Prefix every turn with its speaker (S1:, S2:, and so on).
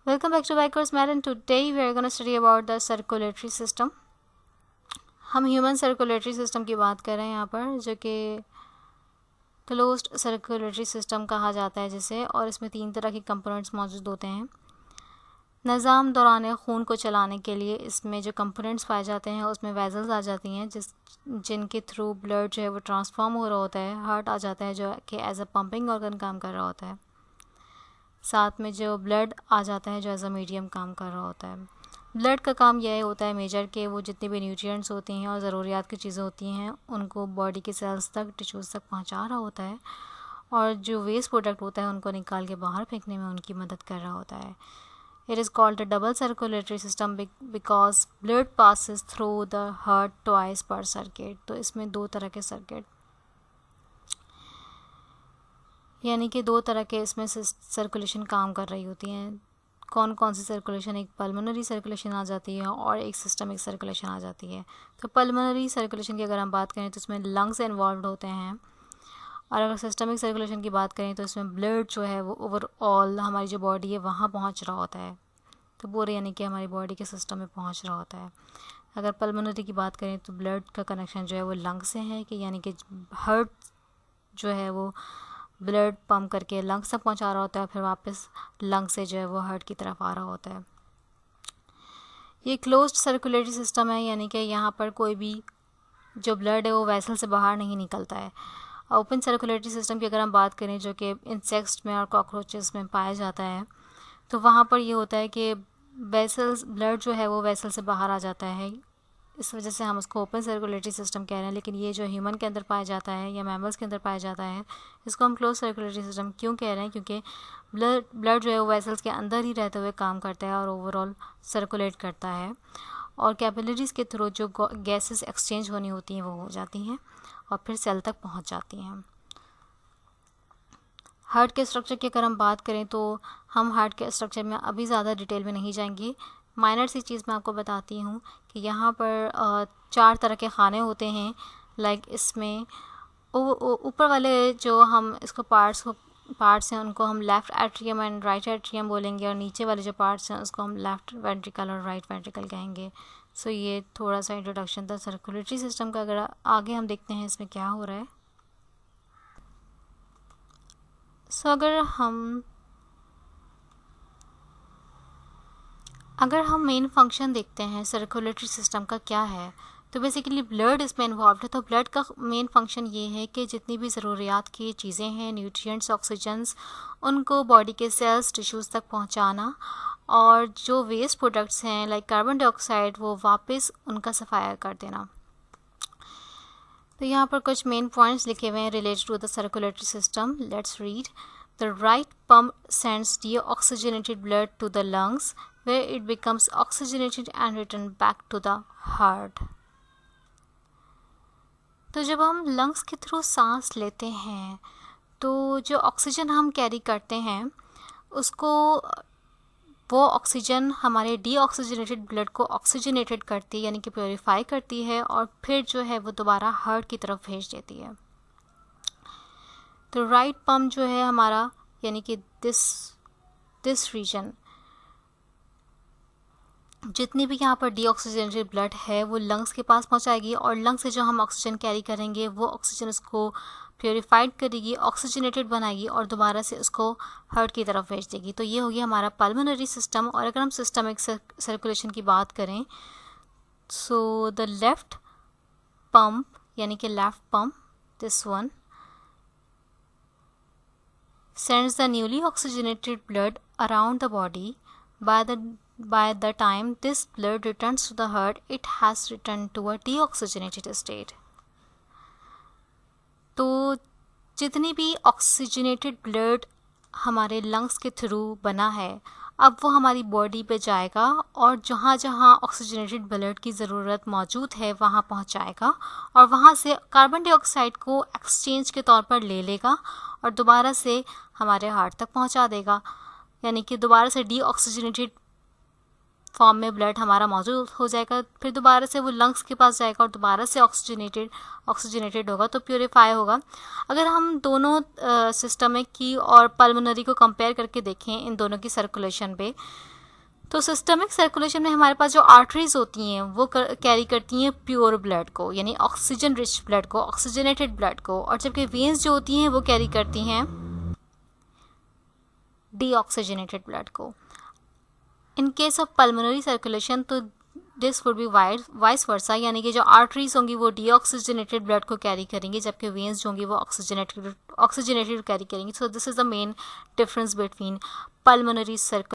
S1: Welcome back to Vickers Math, and today we are going to study about the circulatory system. हम human circulatory system की बात कर रहे हैं यहाँ पर, जो कि क्लोज्ड सर्कुलेटरी सिस्टम कहा जाता है जिसे, और इसमें 3 तरह के कंपोनेंट्स मौजूद होते हैं। निज़ाम दौरान खून को चलाने के लिए इसमें जो कंपोनेंट्स पाए जाते हैं उसमें वेजल्स आ जाती हैं जिनके थ्रू ब्लड जो है वो ट्रांसफॉर्म हो रहा होता है। हार्ट आ जाता है जो कि एज अ पंपिंग ऑर्गन काम कर रहा होता है। साथ में जो ब्लड आ जाता है जो एज अ मीडियम काम कर रहा होता है। ब्लड का काम यह होता है मेजर के वो जितनी भी न्यूट्रिएंट्स होती हैं और ज़रूरियात की चीज़ें होती हैं उनको बॉडी के सेल्स तक, टिश्यूज़ तक पहुंचा रहा होता है, और जो वेस्ट प्रोडक्ट होता है उनको निकाल के बाहर फेंकने में उनकी मदद कर रहा होता है। It is called a double circulatory system because blood passes through the heart twice पर सर्किट। तो इसमें 2 तरह के सर्किट, यानी कि 2 तरह के इसमें सर्कुलेशन काम कर रही होती हैं। कौन कौन सी सर्कुलेशन? एक पल्मोनरी सर्कुलेशन आ जाती है और एक सिस्टमिक सर्कुलेशन आ जाती है। तो पल्मोनरी सर्कुलेशन की अगर हम बात करें तो इसमें लंग्स इन्वॉल्व होते हैं, और अगर सिस्टमिक सर्कुलेशन की बात करें तो इसमें ब्लड जो है वो ओवरऑल हमारी जो बॉडी है वहाँ पहुँच रहा होता है। तो पूरे यानी कि हमारी बॉडी के सिस्टम में पहुँच रहा होता है। अगर पल्मोनरी की बात करें तो ब्लड का कनेक्शन जो है वो लंग से है, कि यानी कि हार्ट जो है वो ब्लड पंप करके लंग्स तक पहुंचा रहा होता है, फिर वापस लंग से जो है वो हार्ट की तरफ आ रहा होता है। ये क्लोज्ड सर्कुलेटरी सिस्टम है, यानी कि यहाँ पर कोई भी जो ब्लड है वो वेसल से बाहर नहीं निकलता है। ओपन सर्कुलेटरी सिस्टम की अगर हम बात करें जो कि इंसेक्ट्स में और कॉकरोचेस में पाया जाता है, तो वहाँ पर ये होता है कि वेसल्स, ब्लड जो है वो वेसल से बाहर आ जाता है, इस वजह से हम उसको ओपन सर्कुलेटरी सिस्टम कह रहे हैं। लेकिन ये जो ह्यूमन के अंदर पाया जाता है या मैमल्स के अंदर पाया जाता है, इसको हम क्लोज सर्कुलेटरी सिस्टम क्यों कह रहे हैं? क्योंकि ब्लड जो है वो वेसल्स के अंदर ही रहते हुए काम करता है और ओवरऑल सर्कुलेट करता है, और कैपिलरीज़ के थ्रू जो गैसेस एक्सचेंज होनी होती हैं वो हो जाती हैं और फिर सेल तक पहुंच जाती हैं। हार्ट के स्ट्रक्चर की अगर हम बात करें तो हम हार्ट के स्ट्रक्चर में अभी ज़्यादा डिटेल में नहीं जाएंगे। माइनर सी चीज़ मैं आपको बताती हूँ कि यहाँ पर 4 तरह के खाने होते हैं। लाइक इसमें ऊपर वाले जो हम इसको पार्ट्स हैं उनको हम left atrium and right atrium बोलेंगे, और नीचे वाले जो पार्ट्स हैं उसको हम लेफ़्ट वेंट्रिकल और राइट वेंट्रिकल कहेंगे। सो ये थोड़ा सा इंट्रोडक्शन था सर्कुलेटरी सिस्टम का। अगर आगे हम देखते हैं इसमें क्या हो रहा है। सो अगर हम मेन फंक्शन देखते हैं सर्कुलेटरी सिस्टम का क्या है, तो बेसिकली ब्लड इसमें इन्वॉल्व है। तो ब्लड का मेन फंक्शन ये है कि जितनी भी ज़रूरियात की चीज़ें हैं, न्यूट्रिएंट्स, ऑक्सीजन्स, उनको बॉडी के सेल्स, टिश्यूज़ तक पहुंचाना, और जो वेस्ट प्रोडक्ट्स हैं लाइक कार्बन डाइऑक्साइड वो वापस उनका सफाया कर देना। तो यहाँ पर कुछ मेन पॉइंट्स लिखे हुए हैं related to the circulatory system. Let's read. The right pump sends deoxygenated blood to the lungs where it becomes oxygenated and return back to the heart. तो जब हम लंग्स के थ्रू सांस लेते हैं तो जो ऑक्सीजन हम कैरी करते हैं उसको वो ऑक्सीजन हमारे डीऑक्सीजनेटेड ब्लड को ऑक्सीजनेटेड करती है, यानी कि प्योरीफाई करती है, और फिर जो है वो दोबारा हार्ट की तरफ भेज देती है। तो राइट पम्प जो है हमारा, यानी कि दिस रीजन, जितनी भी यहाँ पर डीऑक्सीजनेटेड ब्लड है वो लंग्स के पास पहुँचाएगी, और लंग्स से जो हम ऑक्सीजन कैरी करेंगे वो ऑक्सीजन उसको प्योरीफाइड करेगी, ऑक्सीजनेटेड बनाएगी, और दोबारा से उसको हार्ट की तरफ भेज देगी। तो ये हो गया हमारा पल्मोनरी सिस्टम। और अगर हम सिस्टमिक सर्कुलेशन की बात करें, सो द लेफ्ट पम्प, यानी कि left pump, this one, sends the newly oxygenated blood around the body. By the time this blood returns to the heart, it has returned to a deoxygenated state. तो जितनी भी oxygenated blood हमारे lungs के through बना है, अब वो हमारी बॉडी पे जाएगा और जहाँ जहाँ ऑक्सीजनेटेड ब्लड की ज़रूरत मौजूद है वहाँ पहुँचाएगा, और वहाँ से कार्बन डाइऑक्साइड को एक्सचेंज के तौर पर ले लेगा और दोबारा से हमारे हार्ट तक पहुँचा देगा। यानी कि दोबारा से डीऑक्सीजनेटेड फॉर्म में ब्लड हमारा मौजूद हो जाएगा, फिर दोबारा से वो लंग्स के पास जाएगा और दोबारा से ऑक्सीजनेटेड होगा, तो प्योरीफाई होगा। अगर हम दोनों सिस्टमिक की और पल्मोनरी को कंपेयर करके देखें इन दोनों की सर्कुलेशन पे, तो सिस्टमिक सर्कुलेशन में हमारे पास जो आर्टरीज होती हैं वो कैरी करती हैं प्योर ब्लड को, यानी ऑक्सीजन रिच ब्लड को, ऑक्सीजनेटेड ब्लड को, और जबकि वेन्स जो होती हैं वो कैरी करती हैं डीऑक्सीजनेटेड ब्लड को। In case of pulmonary circulation तो this would be vice versa, यानी कि जो आर्टरीज होंगी वो डीऑक्सीजनेटेड ब्लड को कैरी करेंगी, जबकि वेन्स जो होंगी वो ऑक्सीजनेटेड कैरी करेंगी। So this is the main difference between pulmonary circulation